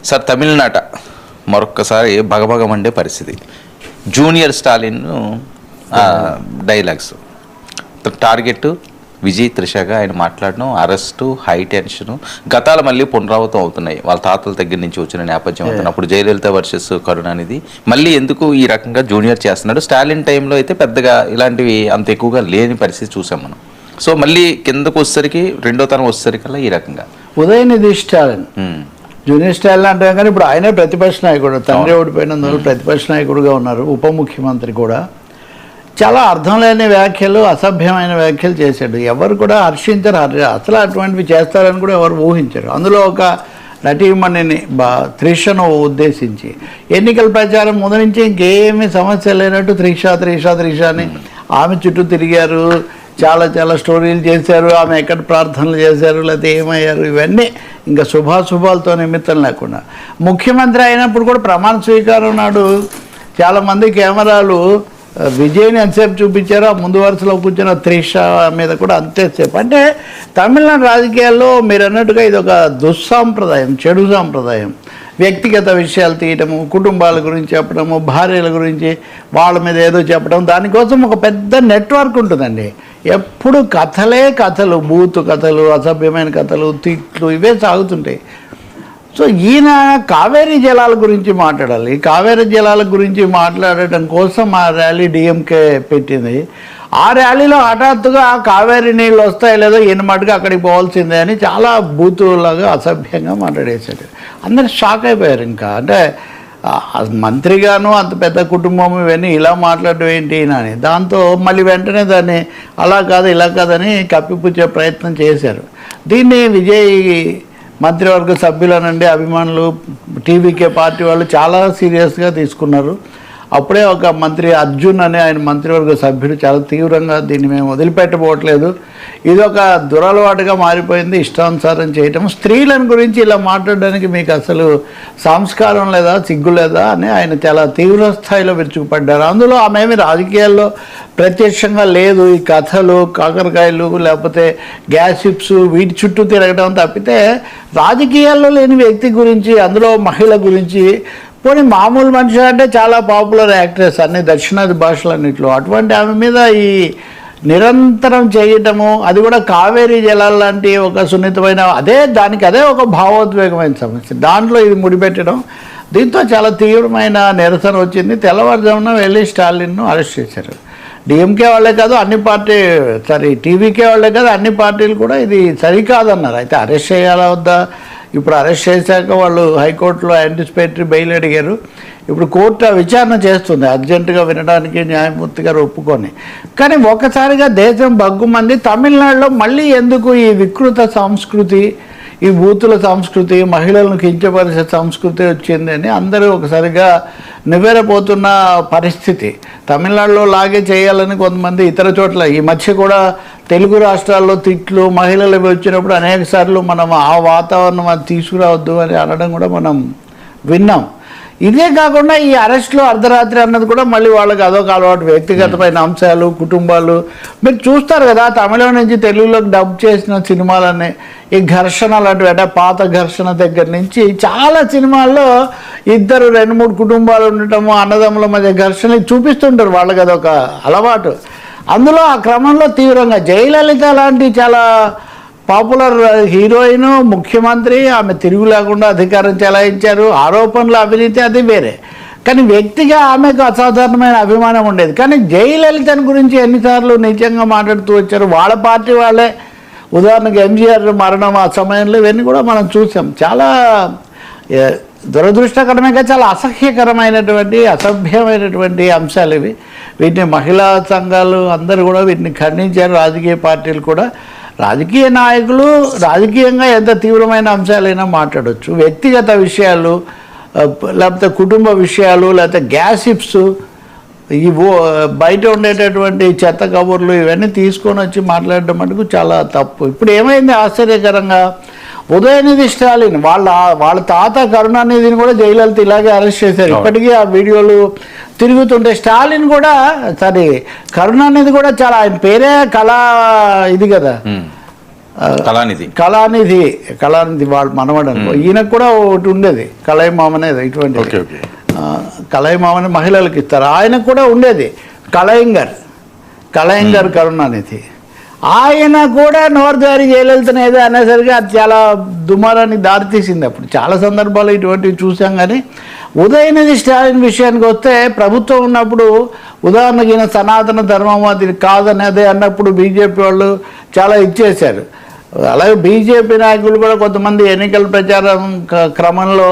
Sir తమిళనాట మరొక్కసారి భగభగమండే పరిస్థితి. Junior Stalin dialogues target Vijay త్రిషగా ఆయన మాట్లాడడం, అరెస్టు, హై టెన్షను, గతాలు మళ్ళీ పునరావృతం అవుతున్నాయి. వాళ్ళ తాతల దగ్గర నుంచి వచ్చిన నేపథ్యం అవుతుంది. అప్పుడు జయలలిత వర్సెస్ కరుణానిధి మళ్ళీ ఎందుకు ఈ రకంగా జూనియర్ చేస్తున్నాడు. స్టాలిన్ టైంలో అయితే పెద్దగా ఇలాంటివి అంత ఎక్కువగా లేని పరిస్థితి చూసాం మనం. సో మళ్ళీ కిందకు వచ్చేసరికి రెండో తరం వచ్చేసరికల్లా ఈ రకంగా ఉదయనిధి స్టాలిన్ జూనియర్ స్టాలిన్ అంటే కానీ ఇప్పుడు ఆయనే ప్రతిపక్ష నాయకుడు, తండ్రి ఓడిపోయినందువల్ల ప్రతిపక్ష నాయకుడుగా ఉన్నారు, ఉప ముఖ్యమంత్రి కూడా. చాలా అర్థం లేని వ్యాఖ్యలు, అసభ్యమైన వ్యాఖ్యలు చేశాడు. ఎవరు కూడా హర్షించరు, అసలు అటువంటివి చేస్తారని కూడా ఎవరు ఊహించరు. అందులో ఒక నటీమణిని త్రిషను ఉద్దేశించి ఎన్నికల ప్రచారం ముందు నుంచి ఇంకేమీ సమస్య లేనట్టు త్రిష అని ఆమె చుట్టూ తిరిగారు, చాలా చాలా స్టోరీలు చేశారు, ఆమె ఎక్కడ ప్రార్థనలు చేశారు లేకపోతే ఏమయ్యారు, ఇవన్నీ ఇంకా శుభాశుభాలతో నిమిత్తం లేకుండా. ముఖ్యమంత్రి అయినప్పుడు కూడా ప్రమాణ స్వీకారం నాడు చాలామంది కెమెరాలు విజయ్ని ఎంతసేపు చూపించారో ఆ ముందు వరుసలో కూర్చున్న త్రిష మీద కూడా అంతేసేపు. అంటే తమిళనాడు రాజకీయాల్లో మీరు అన్నట్టుగా ఇది ఒక దుస్సాంప్రదాయం, చెడు సాంప్రదాయం. వ్యక్తిగత విషయాలు తీయటము, కుటుంబాల గురించి చెప్పడము, భార్యల గురించి వాళ్ళ మీద ఏదో చెప్పడం, దానికోసం ఒక పెద్ద నెట్వర్క్ ఉంటుందండి. ఎప్పుడు కథలు, బూతు కథలు, అసభ్యమైన కథలు, తిట్లు ఇవే సాగుతుంటాయి. సో ఈయన కావేరీ జలాల గురించి మాట్లాడాలి. కావేరీ జలాల గురించి మాట్లాడటం కోసం ఆ ర్యాలీ డిఎంకే పెట్టింది. ఆ ర్యాలీలో హఠాత్తుగా కావేరీ నీళ్ళు వస్తాయి లేదో ఈయన మటుగా అక్కడికి పోవాల్సిందే అని చాలా బూతులాగా అసభ్యంగా మాట్లాడేశాడు. అందరు షాక్ అయిపోయారు. ఇంకా అంటే మంత్రిగాను అంత పెద్ద కుటుంబం ఇవన్నీ ఇలా మాట్లాడడం ఏంటి అని. దాంతో మళ్ళీ వెంటనే దాన్ని అలా కాదు ఇలా కాదని కప్పిపుచ్చే ప్రయత్నం చేశారు. దీన్ని విజయ్ మంత్రివర్గ సభ్యులనండి, అభిమానులు, టీవీకే పార్టీ వాళ్ళు చాలా సీరియస్గా తీసుకున్నారు. అప్పుడే ఒక మంత్రి అర్జున్ అనే ఆయన మంత్రివర్గ సభ్యుడు చాలా తీవ్రంగా దీన్ని మేము వదిలిపెట్టబోవట్లేదు, ఇది ఒక దురలవాటుగా మారిపోయింది, ఇష్టానుసారం చేయటం, స్త్రీలను గురించి ఇలా మాట్లాడడానికి మీకు అసలు సంస్కారం లేదా, సిగ్గు లేదా అని ఆయన చాలా తీవ్ర స్థాయిలో విరుచుకుపడ్డారు. అందులో ఆమె రాజకీయాల్లో ప్రత్యక్షంగా లేదు. ఈ కథలు, కాకరకాయలు లేకపోతే గ్యాసిప్స్ వీటి చుట్టూ తిరగడం తప్పితే రాజకీయాల్లో లేని వ్యక్తి గురించి, అందులో మహిళ గురించి, పోనీ మామూలు మనిషి అంటే చాలా పాపులర్ యాక్ట్రెస్ అన్ని దక్షిణాది భాషలన్నింటిలో, అటువంటి ఆమె మీద ఈ నిరంతరం చేయటము, అది కూడా కావేరీ జలాల లాంటి ఒక సున్నితమైన అదే ఒక భావోద్వేగమైన సమస్య, దాంట్లో ఇది ముడిపెట్టడం, దీంతో చాలా తీవ్రమైన నిరసన వచ్చింది. తెల్లవారుజామున వెళ్ళి స్టాలిన్ను అరెస్ట్ చేశారు. డిఎంకే వాళ్ళే కాదు టీవీకే వాళ్ళే కాదు అన్ని పార్టీలు కూడా ఇది సరికాదన్నారు. అయితే అరెస్ట్ చేయాలా వద్దా? ఇప్పుడు అరెస్ట్ చేశాక వాళ్ళు హైకోర్టులో యాంటిసిపేటరీ బెయిల్ అడిగారు. ఇప్పుడు కోర్టు విచారణ చేస్తుంది అర్జెంటుగా వినడానికి న్యాయమూర్తి గారు ఒప్పుకొని. కానీ ఒక్కసారిగా దేశం బగ్గుమంది. తమిళనాడులో మళ్ళీ ఎందుకు ఈ వికృత సంస్కృతి, ఈ బూతుల సంస్కృతి, మహిళలను కించపరిచే సంస్కృతి వచ్చిందని అందరూ ఒకసారిగా నివ్వెరపోతున్న పరిస్థితి. తమిళనాడులో లాగే చేయాలని కొంతమంది ఇతర చోట్ల ఈ మధ్య కూడా తెలుగు రాష్ట్రాల్లో తిట్లు, మహిళలు వచ్చినప్పుడు అనేక సార్లు మనం ఆ వాతావరణం అది తీసుకురావద్దు అని అనడం కూడా మనం విన్నాం. ఇదే కాకుండా ఈ అరెస్ట్లో అర్ధరాత్రి అన్నది కూడా మళ్ళీ వాళ్ళకి అదొక అలవాటు, వ్యక్తిగతమైన అంశాలు, కుటుంబాలు. మీరు చూస్తారు కదా తమిళం నుంచి తెలుగులోకి డబ్ చేసిన సినిమాలన్నీ ఈ ఘర్షణ లాంటివి, అంటే పాత ఘర్షణ దగ్గర నుంచి చాలా సినిమాల్లో 2-3 కుటుంబాలు ఉండటము, అన్నదమ్ముల మధ్య ఘర్షణ చూపిస్తుంటారు. వాళ్ళకి అదొక అలవాటు. అందులో ఆ క్రమంలో తీవ్రంగా జయలలిత లాంటి చాలా పాపులర్ హీరోయిన్, ముఖ్యమంత్రి, ఆమె తిరుగు లేకుండా అధికారం చెలాయించారు. ఆరోపణలు, అవినీతి అది వేరే, కానీ వ్యక్తిగా ఆమెకు అసాధారణమైన అభిమానం ఉండేది. కానీ జయలలితను గురించి ఎన్నిసార్లు నిజంగా మాట్లాడుతూ వచ్చారు వాళ్ళ పార్టీ వాళ్ళే. ఉదాహరణకు ఎంజీఆర్ మరణం ఆ సమయంలో ఇవన్నీ కూడా మనం చూసాం. చాలా దురదృష్టకరమైనగా చాలా అసహ్యకరమైనటువంటి, అసభ్యమైనటువంటి అంశాలు ఇవి. వీటిని మహిళా సంఘాలు అందరూ కూడా వీటిని ఖండించారు. రాజకీయ పార్టీలు కూడా, రాజకీయ నాయకులు రాజకీయంగా ఎంత తీవ్రమైన అంశాలైనా మాట్లాడవచ్చు. వ్యక్తిగత విషయాలు లేకపోతే కుటుంబ విషయాలు లేకపోతే గ్యాసిప్స్, ఈ బయట ఉండేటటువంటి చెత్త కబుర్లు ఇవన్నీ తీసుకొని వచ్చి మాట్లాడడం మటుకు చాలా తప్పు. ఇప్పుడు ఏమైంది ఆశ్చర్యకరంగా, ఉదయనిధి స్టాలిన్ వాళ్ళ తాత కరుణానిధిని కూడా జయలలిత ఇలాగే అరెస్ట్ చేశారు. ఇప్పటికీ ఆ వీడియోలు తిరుగుతుంటే స్టాలిన్ కూడా కరుణానిధి కూడా చాలా, ఆయన పేరే కళా ఇది కదా, కళానిధి వాళ్ళ మనవాడు అనుకో. ఈయనకు కూడా ఒకటి ఉండేది కళాయిమామ అనేది, ఇటువంటి కళాయిమామని మహిళలకు ఇస్తారు. ఆయనకు కూడా ఉండేది కళాయింగర్ కరుణానిధి. ఆయన కూడా నోరు జారీ జయలలితనేది అనేసరికి అది చాలా దుమారానికి దారితీసింది. అప్పుడు చాలా సందర్భాలు ఇటువంటివి చూసాం. కానీ ఉదయనిధి స్టాలిన్ విషయానికి వస్తే, ప్రభుత్వం ఉన్నప్పుడు ఉదాహరణకి ఈయన సనాతన ధర్మం అది కాదనేది అన్నప్పుడు బీజేపీ వాళ్ళు చాలా ఇచ్చేశారు. అలాగే బీజేపీ నాయకులు కూడా కొంతమంది ఎన్నికల ప్రచారం క్రమంలో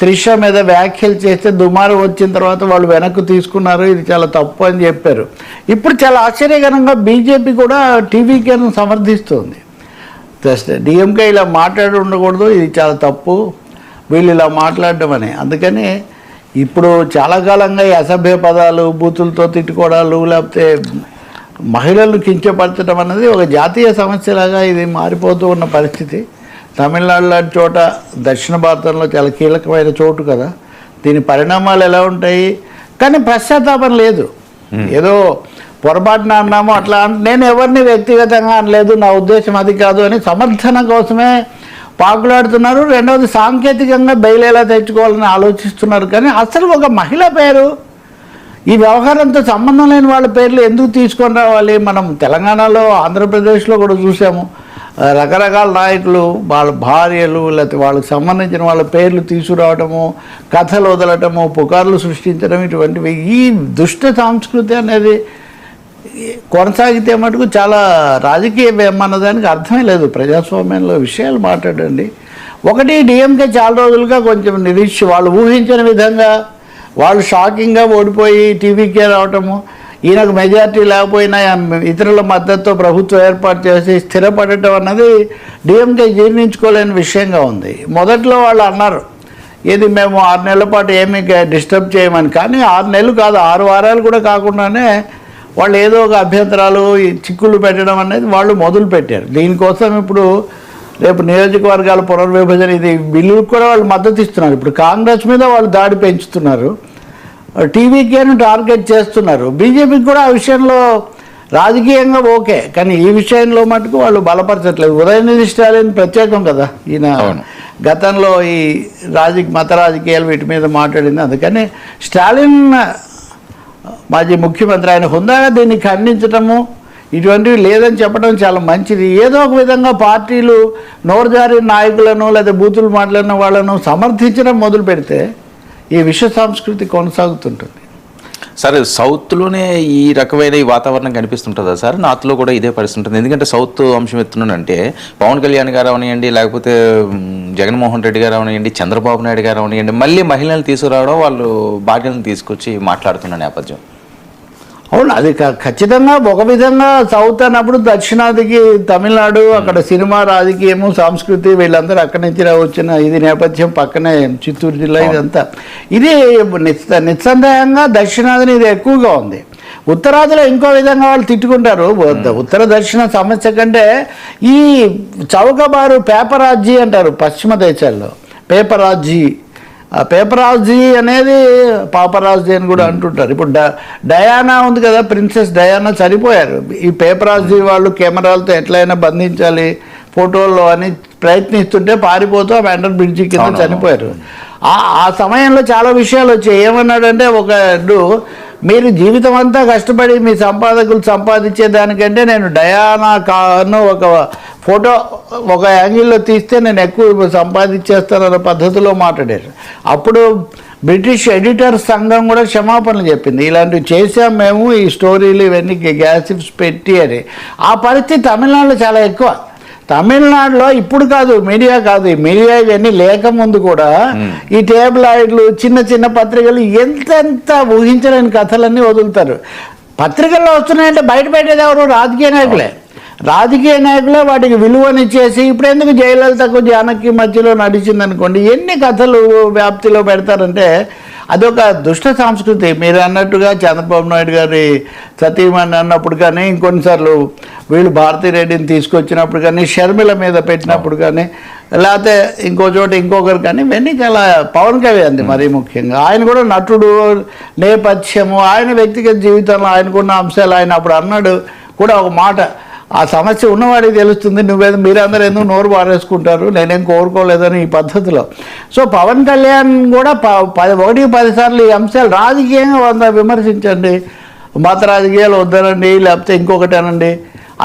త్రిష మీద వ్యాఖ్యలు చేస్తే దుమారం వచ్చిన తర్వాత వాళ్ళు వెనక్కు తీసుకున్నారు, ఇది చాలా తప్పు అని చెప్పారు. ఇప్పుడు చాలా ఆశ్చర్యకరంగా బీజేపీ కూడా టీవీకేను సమర్థిస్తుంది. డిఎంకే ఇలా మాట్లాడి ఉండకూడదు, ఇది చాలా తప్పు, వీళ్ళు ఇలా మాట్లాడడం అని. అందుకని ఇప్పుడు చాలా కాలంగా ఈ అసభ్య పదాలు, బూతులతో తిట్టుకోవడాలు, లేకపోతే మహిళలను కించపరచడం అనేది ఒక జాతీయ సమస్యలాగా ఇది మారిపోతూ ఉన్న పరిస్థితి. తమిళనాడు లాంటి చోట దక్షిణ భారతంలో చాలా కీలకమైన చోటు కదా, దీని పరిణామాలు ఎలా ఉంటాయి. కానీ పశ్చాత్తాపం లేదు, ఏదో పొరపాటున అన్నాము అట్లా. నేను ఎవరిని వ్యక్తిగతంగా అనలేదు, నా ఉద్దేశం అది కాదు అని సమర్థన కోసమే పాకులాడుతున్నారు. రెండవది సాంకేతికంగా బయలేలా తెచ్చుకోవాలని ఆలోచిస్తున్నారు. కానీ అసలు ఒక మహిళ పేరు, ఈ వ్యవహారంతో సంబంధం లేని వాళ్ళ పేర్లు ఎందుకు తీసుకొని రావాలి? మనం తెలంగాణలో, ఆంధ్రప్రదేశ్లో కూడా చూసాము, రకరకాల నాయకులు వాళ్ళ భార్యలు లేకపోతే వాళ్ళకి సంబంధించిన వాళ్ళ పేర్లు తీసుకురావటము, కథలు వదలటము, పుకార్లు సృష్టించడం, ఇటువంటివి. ఈ దుష్ట సంస్కృతి అనేది కొనసాగితే మటుకు చాలా రాజకీయం అన్నదానికి అర్థమే లేదు. ప్రజాస్వామ్యంలో విషయాలు మాట్లాడండి. ఒకటి, డిఎంకే చాలా రోజులుగా కొంచెం వాళ్ళు ఊహించిన విధంగా వాళ్ళు షాకింగ్గా ఓడిపోయి టీవీకే రావటము, ఈయనకు మెజార్టీ లేకపోయినా ఇతరుల మద్దతుతో ప్రభుత్వం ఏర్పాటు చేసి స్థిరపడటం అన్నది డిఎంకే జీర్ణించుకోలేని విషయంగా ఉంది. మొదట్లో వాళ్ళు అన్నారు, ఏది మేము 6 నెలల పాటు ఏమీ డిస్టర్బ్ చేయమని. కానీ 6 నెలలు కాదు, 6 వారాలు కూడా కాకుండానే వాళ్ళు ఏదో ఒక అభ్యంతరాలు, చిక్కులు పెట్టడం అనేది వాళ్ళు మొదలు పెట్టారు. దీనికోసం ఇప్పుడు రేపు నియోజకవర్గాల పునర్విభజన ఇది బిల్లుకు కూడా వాళ్ళు మద్దతు ఇస్తున్నారు. ఇప్పుడు కాంగ్రెస్ మీద వాళ్ళు దాడి పెంచుతున్నారు, టీవీకేను టార్గెట్ చేస్తున్నారు. బీజేపీకి కూడా ఆ విషయంలో రాజకీయంగా ఓకే, కానీ ఈ విషయంలో మటుకు వాళ్ళు బలపరచట్లేదు. ఉదయనిధి స్టాలిన్ ప్రత్యేకం కదా, ఈయన గతంలో ఈ మత రాజకీయాలు వీటి మీద మాట్లాడింది. అందుకని స్టాలిన్ మాజీ ముఖ్యమంత్రి, ఆయన హుందాగా దీన్ని ఖండించటము, ఇటువంటివి లేదని చెప్పడం చాలా మంచిది. ఏదో ఒక విధంగా పార్టీలు నోరుజారి నాయకులను లేదా బూతులు మాట్లాడిన వాళ్ళను సమర్థించడం మొదలు పెడితే ఈ విశ్వ సంస్కృతి కొనసాగుతుంటుంది. సరే, సౌత్లోనే ఈ రకమైన ఈ వాతావరణం కనిపిస్తుంటుందా సార్? నార్త్లో కూడా ఇదే పరిస్థితి ఉంటుంది. ఎందుకంటే సౌత్ అంశం ఎత్తున్నానంటే పవన్ కళ్యాణ్ గారు అవనియండి, లేకపోతే జగన్మోహన్ రెడ్డి గారు అవనియండి, చంద్రబాబు నాయుడు గారు అవనియండి, మళ్ళీ మహిళలను తీసుకురావడం, వాళ్ళు భార్యలను తీసుకొచ్చి మాట్లాడుతున్న నేపథ్యం. అవును, అది ఖచ్చితంగా ఒక విధంగా సౌత్ అన్నప్పుడు దక్షిణాదికి తమిళనాడు, అక్కడ సినిమా, రాజకీయము, సంస్కృతి, వీళ్ళందరూ అక్కడి నుంచి వచ్చిన ఇది నేపథ్యం. పక్కనే చిత్తూరు జిల్లా, ఇదంతా ఇది నిస్సందేహంగా దక్షిణాదిని ఇది ఎక్కువగా ఉంది. ఉత్తరాదిలో ఇంకో విధంగా వాళ్ళు తిట్టుకుంటారు. ఉత్తర దక్షిణ సమస్య కంటే ఈ చౌకబారు పేపరాజీ అంటారు పశ్చిమ దేశాల్లో. పేపరాజీ అనేది పాపరాజీ అని కూడా అంటుంటారు. ఇప్పుడు డయానా ఉంది కదా, ప్రిన్సెస్ డయానా చనిపోయారు. ఈ పేపరాజీ వాళ్ళు కెమెరాలతో ఎట్లయినా బంధించాలి ఫోటోల్లో అని ప్రయత్నిస్తుంటే పారిపోతూ ఆ అండర్ బ్రిడ్జి కింద చనిపోయారు. ఆ సమయంలో చాలా విషయాలు వచ్చాయి. ఏమన్నాడంటే, మీరు జీవితం అంతా కష్టపడి మీ సంపాదకులు సంపాదించేదానికంటే నేను డయానా కాను ఒక ఫోటో ఒక యాంగిల్లో తీస్తే నేను ఎక్కువ సంపాదించేస్తానన్న పద్ధతిలో మాట్లాడారు. అప్పుడు బ్రిటిష్ ఎడిటర్ సంఘం కూడా క్షమాపణలు చెప్పింది, ఇలాంటివి చేసాం మేము, ఈ స్టోరీలు ఇవన్నీ గ్యాసిప్స్ పెట్టి అని. ఆ పరిస్థితి తమిళనాడులో చాలా ఎక్కువ. తమిళనాడులో ఇప్పుడు కాదు, ఈ మీడియా ఇవన్నీ లేకముందు కూడా ఈ టేబులాయిడ్లు, చిన్న చిన్న పత్రికలు ఎంతెంత ఊహించలేని కథలన్నీ వదులుతారు. పత్రికల్లో వస్తున్నాయంటే బయటపెట్టేది ఎవరు? రాజకీయ నాయకులే వాటికి విలువనిచ్చేసి, ఇప్పుడు ఎందుకు జయలలితకు జానకి మధ్యలో నడిచింది అనుకోండి, ఎన్ని కథలు వ్యాప్తిలో పెడతారంటే అదొక దుష్ట సంస్కృతి. మీరు అన్నట్టుగా చంద్రబాబు నాయుడు గారి సతీమణి అన్నప్పుడు కానీ, ఇంకొన్నిసార్లు వీళ్ళు భారతీరెడ్డిని తీసుకొచ్చినప్పుడు కానీ, షర్మిల మీద పెట్టినప్పుడు కానీ, లేకపోతే ఇంకో చోట ఇంకొకరు కానీ, ఇవన్నీ చాలా పవన్ కళ్యాణ్ మరీ ముఖ్యంగా. ఆయన కూడా నటుడు, నేపథ్యము, ఆయన వ్యక్తిగత జీవితంలో ఆయనకున్న అంశాలు ఆయన అప్పుడు అన్నాడు కూడా ఒక మాట, ఆ సమస్య ఉన్నవాడికి తెలుస్తుంది. మీరందరూ ఎందుకు నోరు పారేసుకుంటారు, నేనేం కోరుకోలేదని ఈ పద్ధతిలో. సో పవన్ కళ్యాణ్ కూడా 1-10 సార్లు ఈ అంశాలు రాజకీయంగా విమర్శించండి, మత రాజకీయాలు వద్దనండి, లేకపోతే ఇంకొకటి అనండి.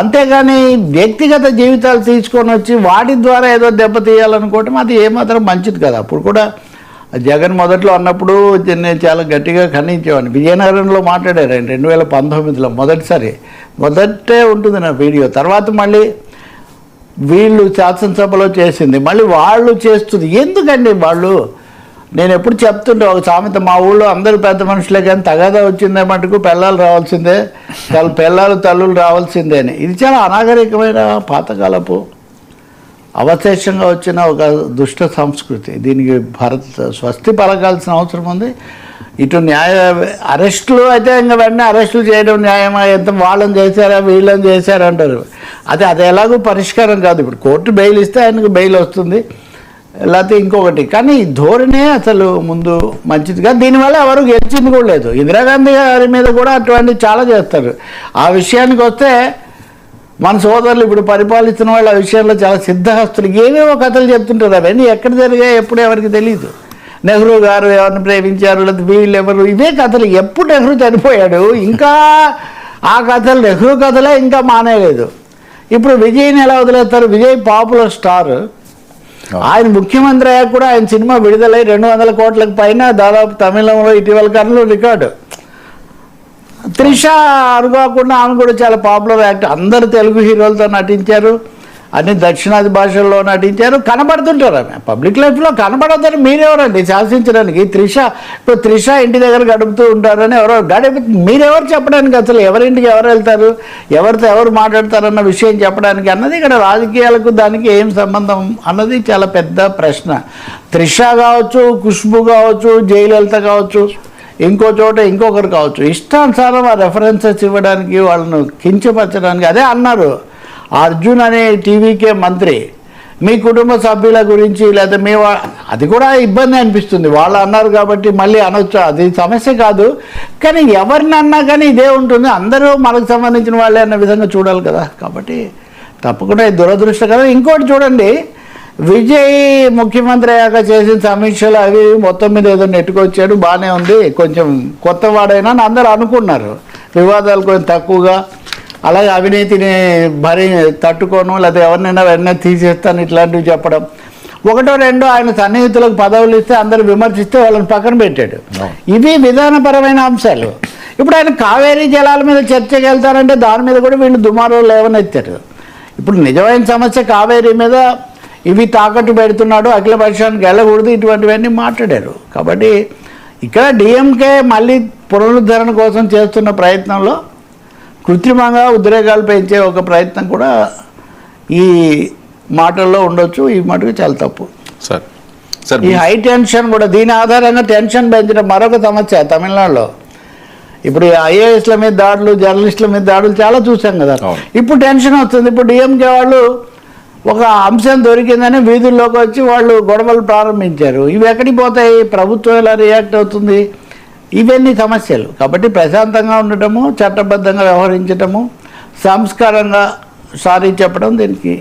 అంతేగాని వ్యక్తిగత జీవితాలు తీసుకొని వచ్చి వాటి ద్వారా ఏదో దెబ్బతీయాలనుకోవటం అది ఏమాత్రం మంచిది కదా. అప్పుడు కూడా జగన్ మొదట్లో అన్నప్పుడు నేను చాలా గట్టిగా ఖండించేవాడిని. విజయనగరంలో మాట్లాడారు ఆయన 2019లో మొదటే ఉంటుంది నా వీడియో. తర్వాత మళ్ళీ వీళ్ళు శాసనసభలో చేసింది, మళ్ళీ వాళ్ళు చేస్తుంది. ఎందుకండి వాళ్ళు, నేను ఎప్పుడు చెప్తుంటే ఒక సామెత, మా ఊళ్ళో అందరూ పెద్ద మనుషులే కానీ తగాదా వచ్చిందే మటుకు పిల్లలు రావాల్సిందే, పిల్లలు తల్లులు రావాల్సిందే అని. ఇది చాలా అనాగరికమైన పాతకాలపు అవశేషంగా వచ్చిన ఒక దుష్ట సంస్కృతి. దీనికి స్వస్తి పలకాల్సిన అవసరం ఉంది. ఇటు అరెస్టులు అయితే ఇంకా వెంటనే అరెస్టులు చేయడం న్యాయమా, ఎంత వాళ్ళని చేశారా వీళ్ళని చేశారా అంటారు. అది ఎలాగో పరిష్కారం కాదు. ఇప్పుడు కోర్టు బెయిల్ ఇస్తే ఆయనకు బెయిల్ వస్తుంది, లేకపోతే ఇంకొకటి. కానీ ఈ ధోరణే అసలు ముందు మంచిది కాదు. దీనివల్ల ఎవరు గెలిచింది కూడా లేదు. ఇందిరాగాంధీ గారి మీద కూడా అటువంటి చాలా చేస్తారు. ఆ విషయానికి వస్తే మన సోదరులు ఇప్పుడు పరిపాలిస్తున్న వాళ్ళు ఆ విషయంలో చాలా సిద్ధహస్తులు. ఏవేవో కథలు చెప్తుంటారు, అవన్నీ ఎక్కడ జరిగాయి ఎప్పుడు ఎవరికి తెలియదు. నెహ్రూ గారు ఎవరిని ప్రేమించారు, లేదా వీళ్ళు ఎవరు, ఇవే కథలు. ఎప్పుడు నెహ్రూ చనిపోయాడు ఇంకా ఆ కథలు, నెహ్రూ కథలే ఇంకా మానేలేదు. ఇప్పుడు విజయ్ని ఎలా వదిలేస్తారు? విజయ్ పాపులర్ స్టార్, ఆయన ముఖ్యమంత్రి అయ్యాక కూడా ఆయన సినిమా విడుదలై 200 కోట్లకు పైన దాదాపు తమిళంలో ఇటీవల కాలంలో రికార్డు. త్రిష అనుకోకుండా ఆమె కూడా చాలా పాపులర్ యాక్టర్. అందరు తెలుగు హీరోలతో నటించారు, అన్ని దక్షిణాది భాషల్లో నటించారు, కనబడుతుంటారు. ఆమె పబ్లిక్ లైఫ్లో కనబడద్దని మీరెవరండి శాసించడానికి? ఇప్పుడు త్రిష ఇంటి దగ్గర గడుపుతూ ఉంటారని మీరెవరు చెప్పడానికి? అసలు ఎవరింటికి ఎవరు వెళ్తారు, ఎవరితో ఎవరు మాట్లాడతారన్న విషయం చెప్పడానికి అన్నది ఇక్కడ రాజకీయాలకు దానికి ఏం సంబంధం అన్నది చాలా పెద్ద ప్రశ్న. త్రిష కావచ్చు, ఖుష్బు కావచ్చు, జయలలిత కావచ్చు, ఇంకో చోట ఇంకొకరు కావచ్చు, ఇష్టానుసారం ఆ రెఫరెన్సెస్ ఇవ్వడానికి, వాళ్ళను కించపరచడానికి. అదే అన్నారు అర్జున్ అనే టీవీకే మంత్రి, మీ కుటుంబ సభ్యుల గురించి లేదా అది కూడా ఇబ్బంది అనిపిస్తుంది. వాళ్ళు అన్నారు కాబట్టి మళ్ళీ అనొచ్చు, అది సమస్య కాదు. కానీ ఎవరిని అన్నా కానీ ఇదే ఉంటుంది, అందరూ మనకు సంబంధించిన వాళ్ళే అన్న విధంగా చూడాలి కదా. కాబట్టి తప్పకుండా ఇది దురదృష్టకరం. ఇంకోటి చూడండి, విజయ్ ముఖ్యమంత్రి అయ్యాక చేసిన సమీక్షలు అవి మొత్తం మీద ఏదో నెట్టుకొచ్చాడు, బాగానే ఉంది, కొంచెం కొత్త వాడైనా అని అందరూ అనుకున్నారు. వివాదాలు కొంచెం తక్కువగా, అలాగే అవినీతిని తట్టుకోను, లేకపోతే ఎవరినైనా వెంటనే తీసేస్తాను ఇట్లాంటివి చెప్పడం. 1-2 ఆయన సన్నిహితులకు పదవులు ఇస్తే అందరూ విమర్శిస్తే వాళ్ళని పక్కన పెట్టాడు. ఇవి విధానపరమైన అంశాలు. ఇప్పుడు ఆయన కావేరీ జలాల మీద చర్చకి వెళ్తారంటే దాని మీద కూడా వీళ్ళు దుమారాలు లేవనెత్తారు. ఇప్పుడు నిజమైన సమస్య కావేరీ మీద ఇవి తాకట్టు పెడుతున్నాడు, అఖిలపక్షానికి వెళ్ళకూడదు, ఇటువంటివన్నీ మాట్లాడారు. కాబట్టి ఇక్కడ డిఎంకే మళ్ళీ పునరుద్ధరణ కోసం చేస్తున్న ప్రయత్నంలో కృత్రిమంగా ఉద్రేకాలు పెంచే ఒక ప్రయత్నం కూడా ఈ మాటల్లో ఉండొచ్చు. ఈ మటుకు చాలా తప్పు సార్. ఈ హై టెన్షన్ కూడా దీని ఆధారంగా టెన్షన్ పెంచడం మరొక సమస్య తమిళనాడులో. ఇప్పుడు ఐఏఎస్ల మీద దాడులు, జర్నలిస్టుల మీద దాడులు చాలా చూసాం కదా. ఇప్పుడు టెన్షన్ వస్తుంది. ఇప్పుడు డిఎంకే వాళ్ళు ఒక అంశం దొరికిందని వీధుల్లోకి వచ్చి వాళ్ళు గొడవలు ప్రారంభించారు. ఇవి ఎక్కడికి పోతాయి? ప్రభుత్వం ఎలా రియాక్ట్ అవుతుంది? ఇవన్నీ సమస్యలు. కాబట్టి ప్రశాంతంగా ఉండటము, చట్టబద్ధంగా వ్యవహరించటము, సంస్కారంగా సారీ చెప్పడం దీనికి